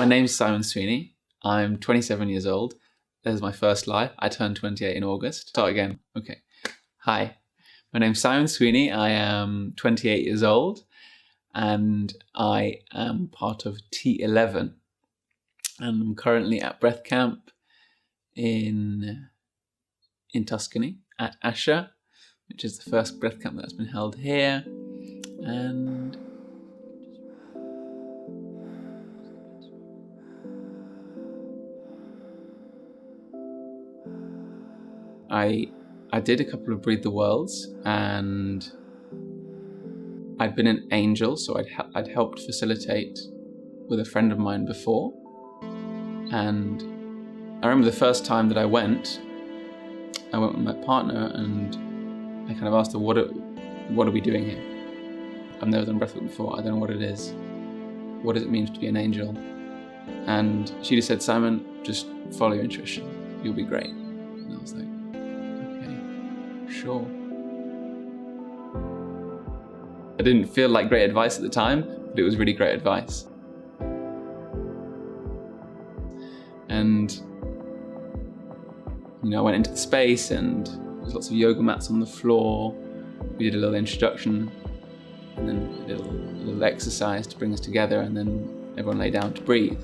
My name's Simon Sweeney. I'm 27 years old. There's my first lie. I turned 28 in August. Start again. Okay. Hi. My name's Simon Sweeney. I am 28 years old and I am part of T11. And I'm currently at Breath Camp in Tuscany at Asher, which is the first breath camp that's been held here. And I did a couple of Breathe the Worlds, and I'd been an angel, so I'd helped facilitate with a friend of mine before. And I remember the first time that I went with my partner, and I kind of asked her, what are we doing here? I've never done breathwork before, I don't know what it is. What does it mean to be an angel? And she just said, Simon, just follow your intuition, you'll be great. And I was like, okay, sure. I didn't feel like great advice at the time, but it was really great advice. And I went into the space and there's lots of yoga mats on the floor. We did a little introduction and then a little exercise to bring us together, and then everyone lay down to breathe.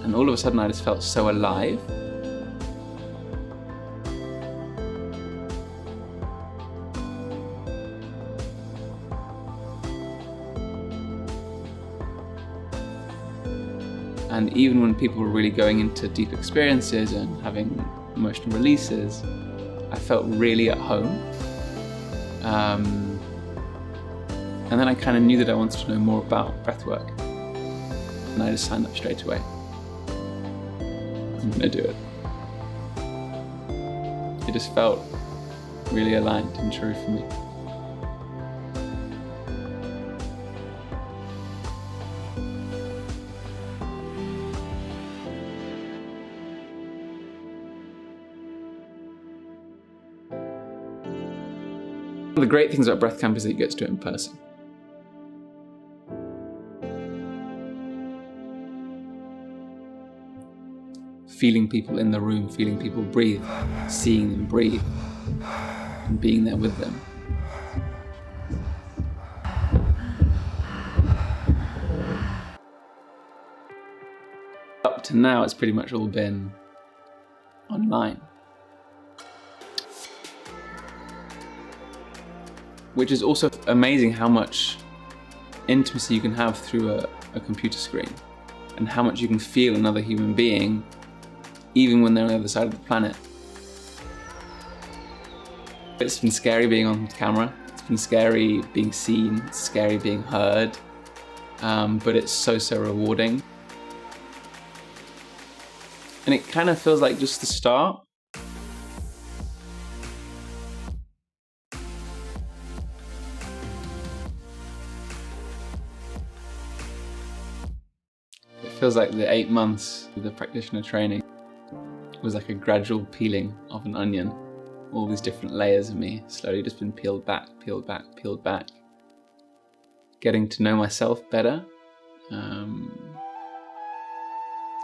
And all of a sudden I just felt so alive. And even when people were really going into deep experiences and having emotional releases, I felt really at home. And then I kind of knew that I wanted to know more about breathwork. And I just signed up straight away. I'm gonna do it. It just felt really aligned and true for me. One of the great things about Breath Camp is that you get to do it in person. Feeling people in the room, feeling people breathe, seeing them breathe, and being there with them. Up to now, it's pretty much all been online. Which is also amazing how much intimacy you can have through a computer screen, and how much you can feel another human being even when they're on the other side of the planet. It's been scary being on camera, it's been scary being seen, it's scary being heard, but it's so rewarding. And it kind of feels like just the start. It feels like the 8 months of the practitioner training was like a gradual peeling of an onion. All these different layers of me slowly just been peeled back, peeled back, peeled back. Getting to know myself better.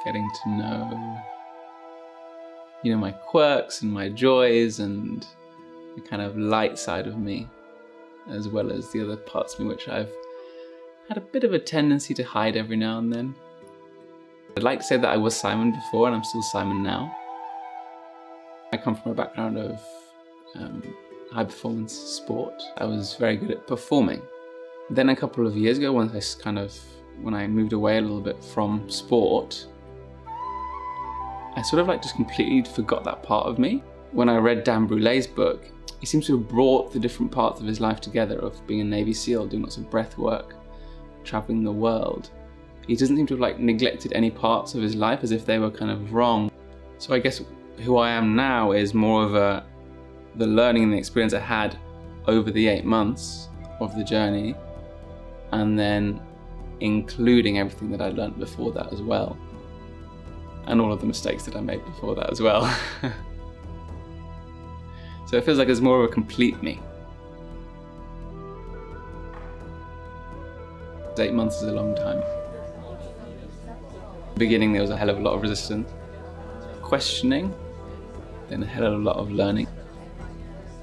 Getting to know, my quirks and my joys and the kind of light side of me, as well as the other parts of me which I've had a bit of a tendency to hide every now and then. I'd like to say that I was Simon before and I'm still Simon now. I come from a background of high performance sport. I was very good at performing. Then a couple of years ago, when I moved away a little bit from sport, I sort of just completely forgot that part of me. When I read Dan Brûlé's book, he seems to have brought the different parts of his life together, of being a Navy SEAL, doing lots of breath work, traveling the world. He doesn't seem to have neglected any parts of his life as if they were kind of wrong. So I guess who I am now is more of the learning and the experience I had over the 8 months of the journey, and then including everything that I learned before that as well, and all of the mistakes that I made before that as well. So it feels like it's more of a complete me. 8 months is a long time. Beginning, there was a hell of a lot of resistance, questioning, then a hell of a lot of learning.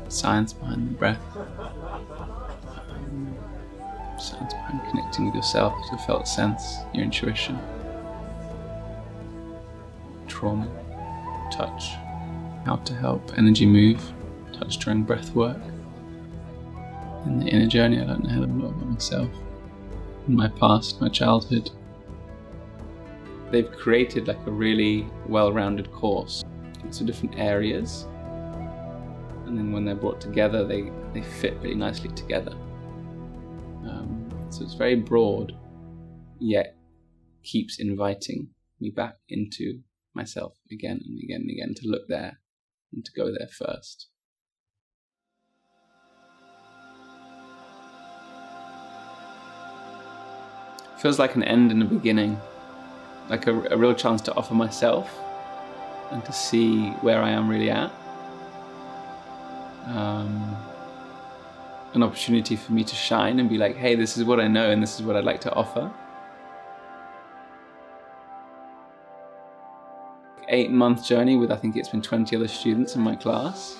Science behind the breath, science behind connecting with yourself, your felt sense, your intuition, trauma, touch, how to help energy move, touch during breath work. In the inner journey, I learned a hell of a lot about myself, in my past, my childhood. They've created like a really well-rounded course. Lots of different areas, and then when they're brought together, they fit really nicely together. So it's very broad, yet keeps inviting me back into myself again and again and again, to look there and to go there first. Feels like an end and a beginning, like a real chance to offer myself and to see where I am really at. An opportunity for me to shine and be like, hey, this is what I know and this is what I'd like to offer. 8-month journey with, I think it's been 20 other students in my class.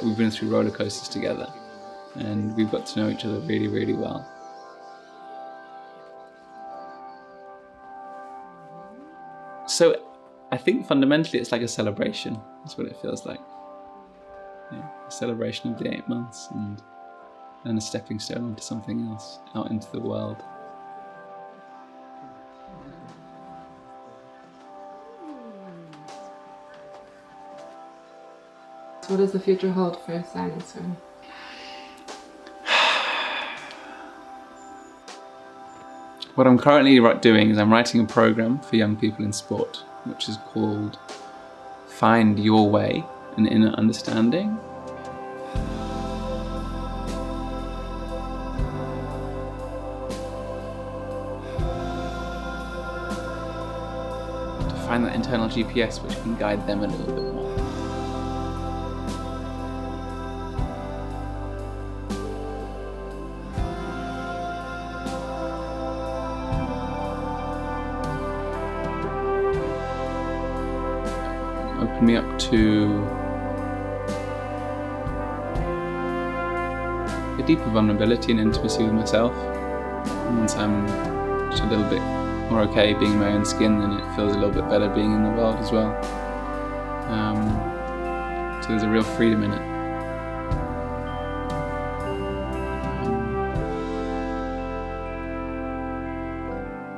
We've been through roller coasters together and we've got to know each other really, really well. So I think fundamentally it's like a celebration. That's what it feels like. Yeah, a celebration of the 8 months and a stepping stone into something else, out into the world. What does the future hold for Silence Room? What I'm currently doing is I'm writing a program for young people in sport, which is called Find Your Way, an Inner Understanding. To find that internal GPS which can guide them a little bit more. Open me up to a deeper vulnerability and intimacy with myself. And once I'm just a little bit more okay being in my own skin, then it feels a little bit better being in the world as well. So there's a real freedom in it.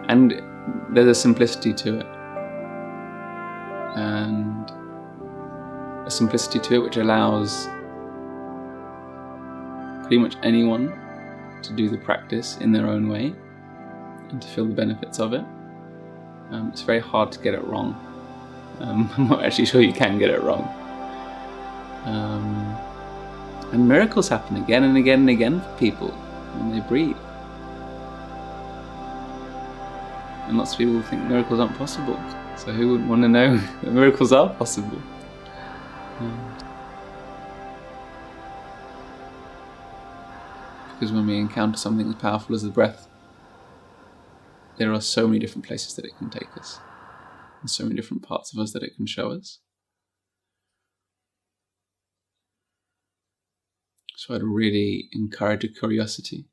And there's a simplicity to it. And a simplicity to it which allows pretty much anyone to do the practice in their own way and to feel the benefits of it. It's very hard to get it wrong. I'm not actually sure you can get it wrong. And miracles happen again and again and again for people when they breathe. And lots of people think miracles aren't possible. So who wouldn't want to know that miracles are possible? Because when we encounter something as powerful as the breath, there are so many different places that it can take us, and so many different parts of us that it can show us. So I'd really encourage a curiosity